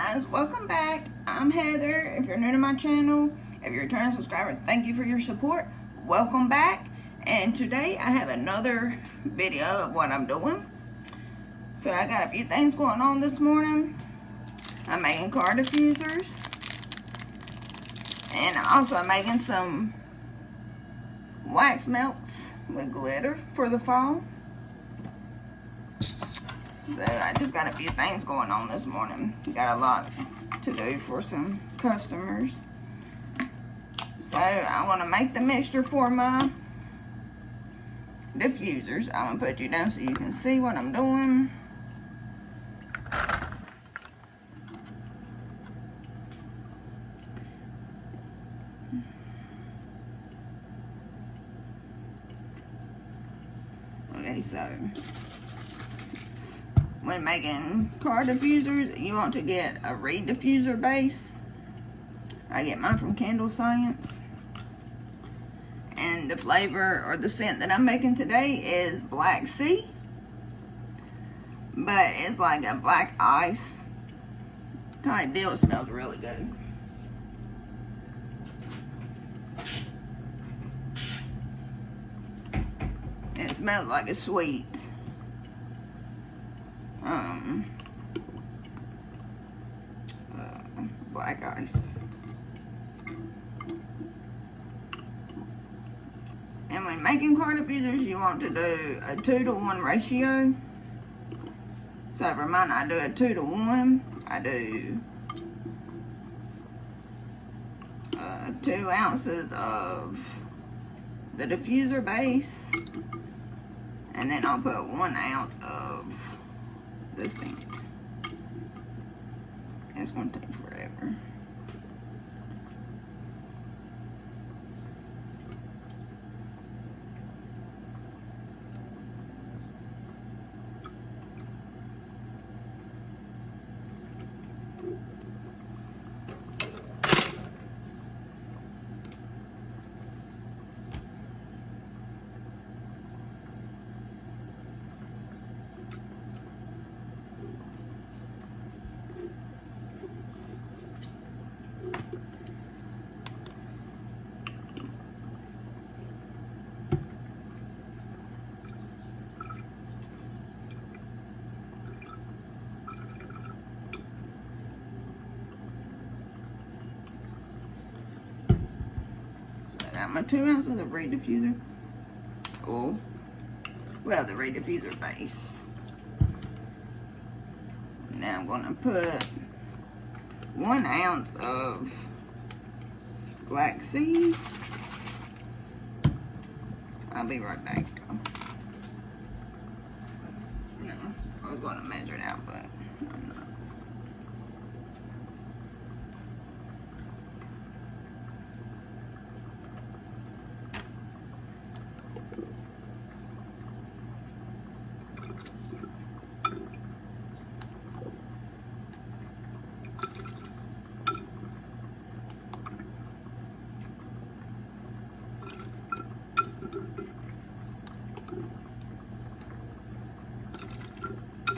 guys, welcome back. I'm Heather. If you're new to my channel, if you're a returning subscriber, thank you for your support. Welcome back. And today I have another video of what I'm doing. So I got a few things going on this morning. I'm making car diffusers. And also I'm making some wax melts with glitter for the fall. So I just got a few things going on this morning. Got a lot to do for some customers. So I'm going to make the mixture for my diffusers. I'm going to put you down so you can see what I'm doing. Okay, so when making car diffusers, you want to get a reed diffuser base. I get mine from Candle Science. And the flavor or the scent that I'm making today is Black Sea. But it's like a black ice type deal. It smells really good. It smells like a sweet black ice. And when making car diffusers, you want to do a 2-to-1 ratio. So for mine, I do a 2-to-1. I do 2 ounces of the diffuser base, and then I'll put 1 ounce of the scent. It's going to take forever. I got my 2 ounces of reed diffuser. Oh, well, the reed diffuser base. Now I'm gonna put 1 ounce of Black Sea. I'll be right back. No, I was gonna measure it out, but I'm not.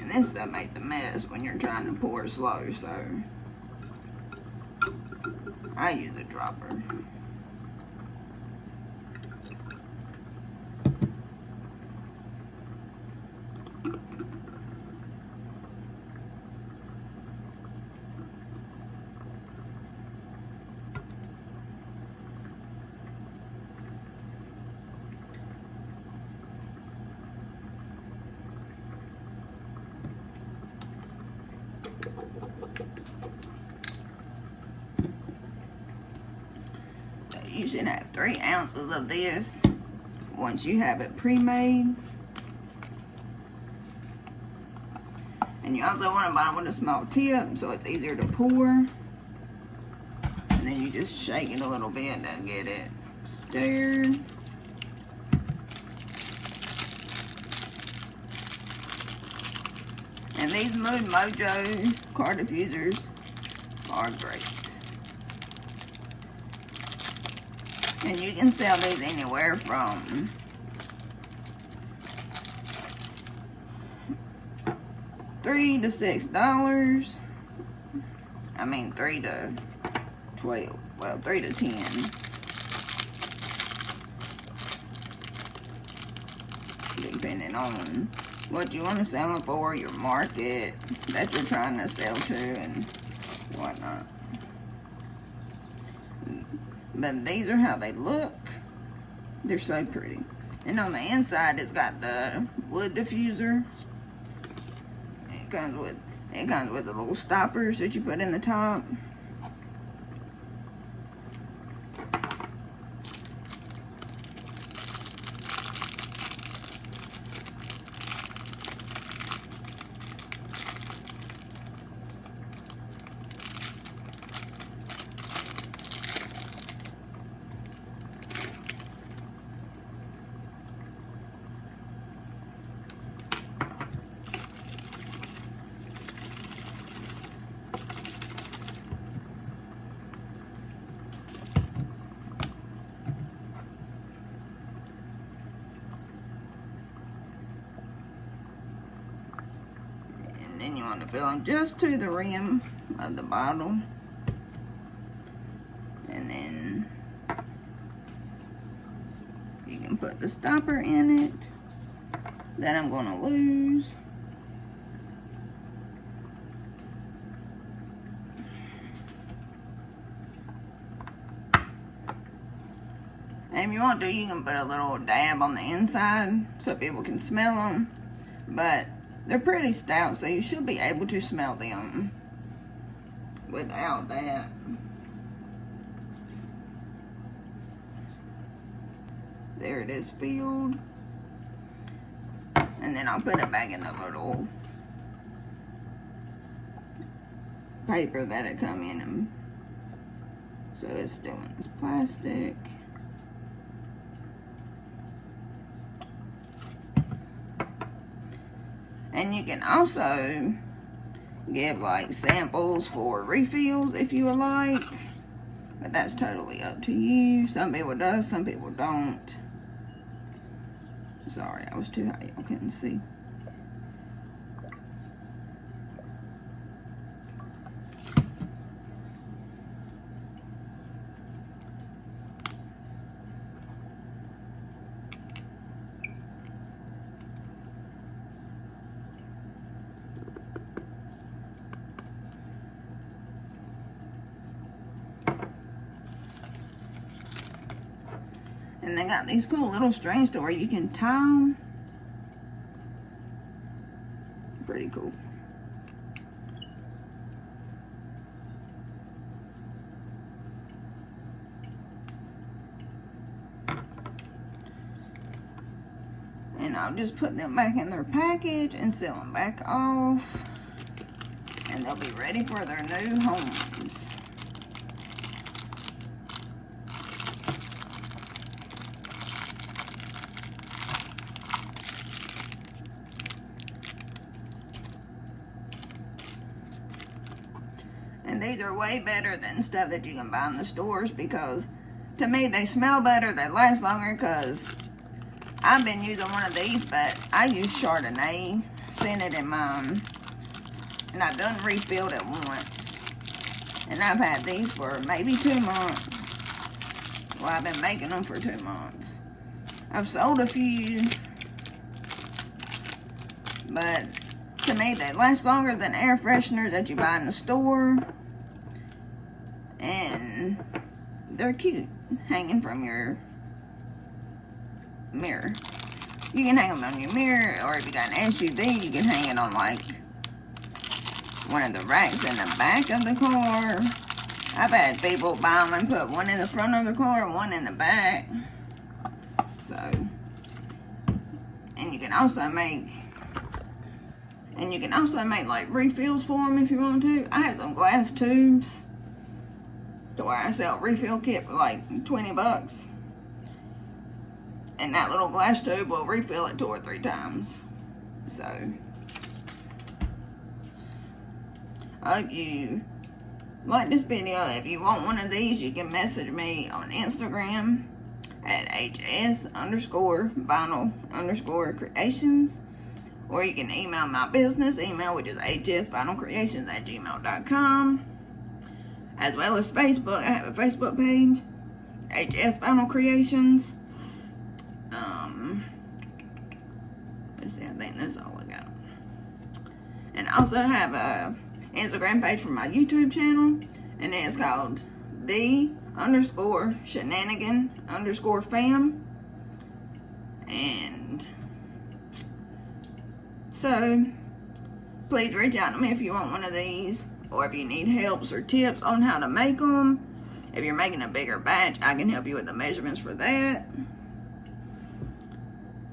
This stuff makes a mess when you're trying to pour slow, so I use a dropper. You should have 3 ounces of this once you have it pre-made. And you also want to buy it with a small tip so it's easier to pour. And then you just shake it a little bit to get it stirred. And these Mood Mojo car diffusers are great. And you can sell these anywhere from $3 to $6. I mean 3 to 12. Well, 3 to 10. Depending on what you want to sell them for, your market that you're trying to sell to, and whatnot. But these are how they look. They're so pretty. And on the inside, it's got the wood diffuser. It comes with the little stoppers that you put in the top. Then you want to fill them just to the rim of the bottle. And then you can put the stopper in it that I'm going to lose. And if you want to, you can put a little dab on the inside so people can smell them. But they're pretty stout, so you should be able to smell them without that. There it is filled. And then I'll put it back in the little paper that it come in. And so it's still in this plastic. And you can also give like samples for refills if you would like. But that's totally up to you. Some people do, some people don't. Sorry, I was too high, y'all couldn't see. And they got these cool little strings to where you can tie them. Pretty cool. And I'll just put them back in their package and seal them back off. And they'll be ready for their new homes. And these are way better than stuff that you can buy in the stores, because to me they smell better, they last longer, because I've been using one of these, but I use Chardonnay scented in mine, and I've done refilled it once, and I've had these for maybe 2 months. Well, I've been making them for 2 months. I've sold a few, but to me they last longer than air fresheners that you buy in the store. And they're cute, hanging from your mirror. You can hang them on your mirror, or if you got an SUV, you can hang it on like one of the racks in the back of the car. I've had people buy them and put one in the front of the car and one in the back. So, and you can also make like refills for them if you want to. I have some glass tubes to where I sell a refill kit for like 20 bucks. And that little glass tube will refill it 2 or 3 times. So, I hope you like this video. If you want one of these, you can message me on Instagram at hs_vinyl_creations. Or you can email my business email, which is hsvinylcreations@gmail.com. as well as Facebook. I have a Facebook page, HS Vinyl Creations. Let's see, I think that's all I got. And I also have a Instagram page for my YouTube channel, and it's called the_shenanigan_fam. And so please reach out to me if you want one of these, or if you need helps or tips on how to make them. If you're making a bigger batch, I can help you with the measurements for that.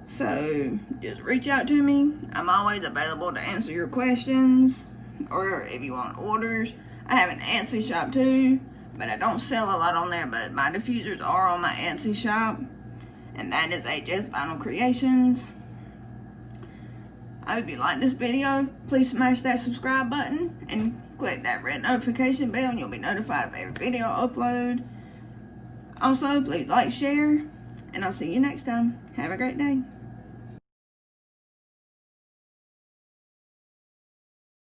So just reach out to me. I'm always available to answer your questions, or if you want orders. I have an Etsy shop too, but I don't sell a lot on there, but my diffusers are on my Etsy shop, and that is HS Vinyl Creations. I hope you like this video. Please smash that subscribe button and click that red notification bell, and you'll be notified of every video I upload. Also, please like, share, and I'll see you next time. Have a great day.